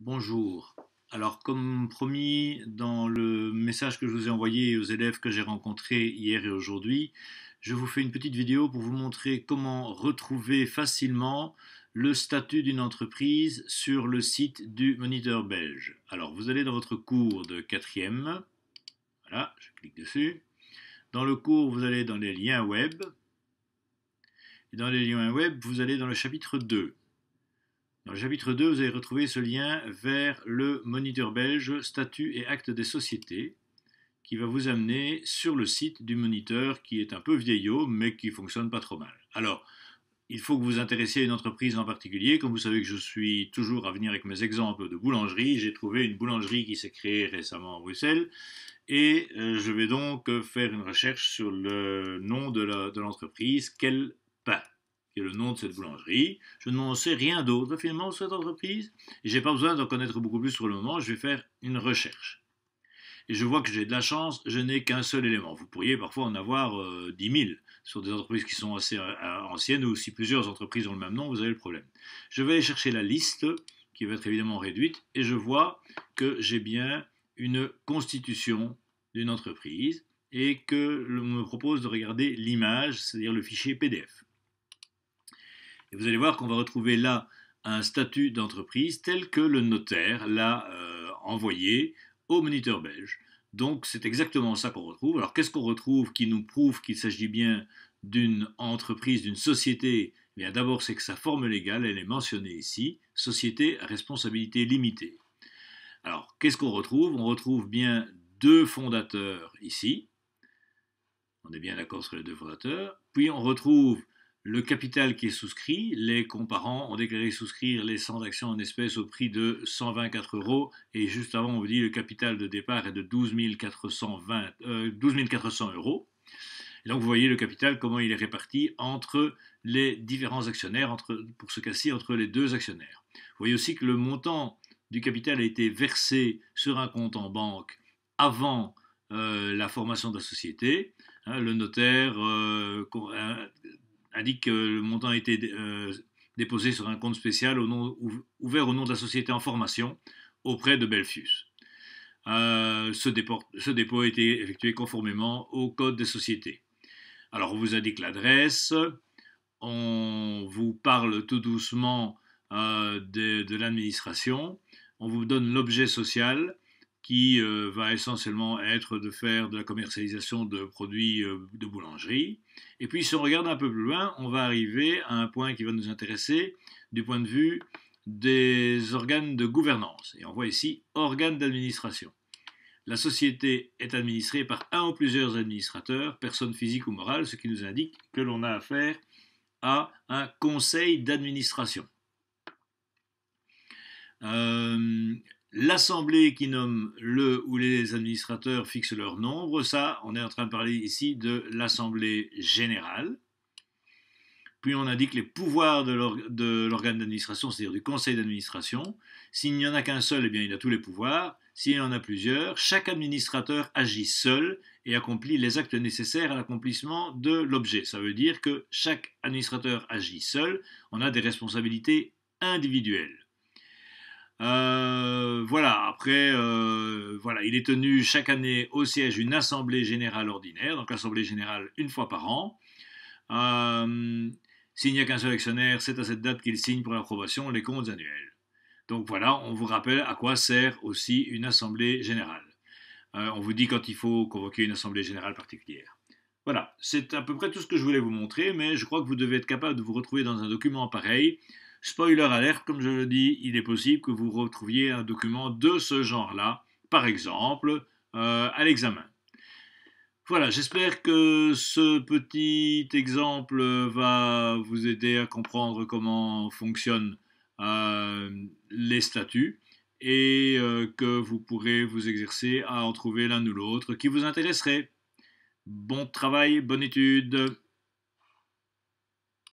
Bonjour. Alors, comme promis dans le message que je vous ai envoyé aux élèves que j'ai rencontrés hier et aujourd'hui, je vous fais une petite vidéo pour vous montrer comment retrouver facilement le statut d'une entreprise sur le site du Moniteur belge. Alors, vous allez dans votre cours de quatrième. Voilà, je clique dessus. Dans le cours, vous allez dans les liens web. Et dans les liens web, vous allez dans le chapitre 2. Dans le chapitre 2, vous allez retrouver ce lien vers le Moniteur belge, statut et actes des sociétés, qui va vous amener sur le site du moniteur qui est un peu vieillot, mais qui fonctionne pas trop mal. Alors, il faut que vous vous intéressiez à une entreprise en particulier. Comme vous savez que je suis toujours à venir avec mes exemples de boulangerie, j'ai trouvé une boulangerie qui s'est créée récemment à Bruxelles. Et je vais donc faire une recherche sur le nom de l'entreprise, quel pain, qui est le nom de cette boulangerie. Je n'en sais rien d'autre finalement sur cette entreprise, et je n'ai pas besoin d'en connaître beaucoup plus sur le moment, je vais faire une recherche. Et je vois que j'ai de la chance, je n'ai qu'un seul élément. Vous pourriez parfois en avoir 10 000 sur des entreprises qui sont assez anciennes, ou si plusieurs entreprises ont le même nom, vous avez le problème. Je vais aller chercher la liste, qui va être évidemment réduite, et je vois que j'ai bien une constitution d'une entreprise, et que l'on me propose de regarder l'image, c'est-à-dire le fichier PDF. Et vous allez voir qu'on va retrouver là un statut d'entreprise tel que le notaire l'a envoyé au moniteur belge. Donc c'est exactement ça qu'on retrouve. Alors qu'est-ce qu'on retrouve qui nous prouve qu'il s'agit bien d'une entreprise, d'une société? Eh bien d'abord c'est que sa forme légale, elle est mentionnée ici, société à responsabilité limitée. Alors qu'est-ce qu'on retrouve? On retrouve bien deux fondateurs ici. On est bien d'accord sur les deux fondateurs. Puis on retrouve le capital qui est souscrit. Les comparants ont déclaré souscrire les 100 actions en espèces au prix de 124 euros. Et juste avant, on vous dit le capital de départ est de 12 400 euros. Et donc vous voyez le capital, comment il est réparti entre les différents actionnaires, pour ce cas-ci entre les deux actionnaires. Vous voyez aussi que le montant du capital a été versé sur un compte en banque avant la formation de la société. Le notaire indique que le montant a été déposé sur un compte spécial ouvert au nom de la société en formation auprès de Belfius. Ce dépôt a été effectué conformément au code des sociétés. Alors on vous indique l'adresse, on vous parle tout doucement de l'administration, on vous donne l'objet social qui va essentiellement être de faire de la commercialisation de produits de boulangerie. Et puis si on regarde un peu plus loin, on va arriver à un point qui va nous intéresser du point de vue des organes de gouvernance. Et on voit ici organes d'administration. La société est administrée par un ou plusieurs administrateurs, personnes physiques ou morales, ce qui nous indique que l'on a affaire à un conseil d'administration. L'assemblée qui nomme le ou les administrateurs fixe leur nombre. Ça, on est en train de parler ici de l'assemblée générale. Puis on indique les pouvoirs de l'organe d'administration, c'est-à-dire du conseil d'administration. S'il n'y en a qu'un seul, eh bien il a tous les pouvoirs. S'il y en a plusieurs, chaque administrateur agit seul et accomplit les actes nécessaires à l'accomplissement de l'objet. Ça veut dire que chaque administrateur agit seul, on a des responsabilités individuelles. Voilà, après, voilà, il est tenu chaque année au siège une assemblée générale ordinaire, donc l'assemblée générale une fois par an. S'il n'y a qu'un seul actionnaire, c'est à cette date qu'il signe pour l'approbation les comptes annuels. Donc voilà, on vous rappelle à quoi sert aussi une assemblée générale. On vous dit quand il faut convoquer une assemblée générale particulière. Voilà, c'est à peu près tout ce que je voulais vous montrer, mais je crois que vous devez être capable de vous retrouver dans un document pareil. Spoiler alert, comme je le dis, il est possible que vous retrouviez un document de ce genre-là, par exemple, à l'examen. Voilà, j'espère que ce petit exemple va vous aider à comprendre comment fonctionnent les statuts et que vous pourrez vous exercer à en trouver l'un ou l'autre qui vous intéresserait. Bon travail, bonne étude.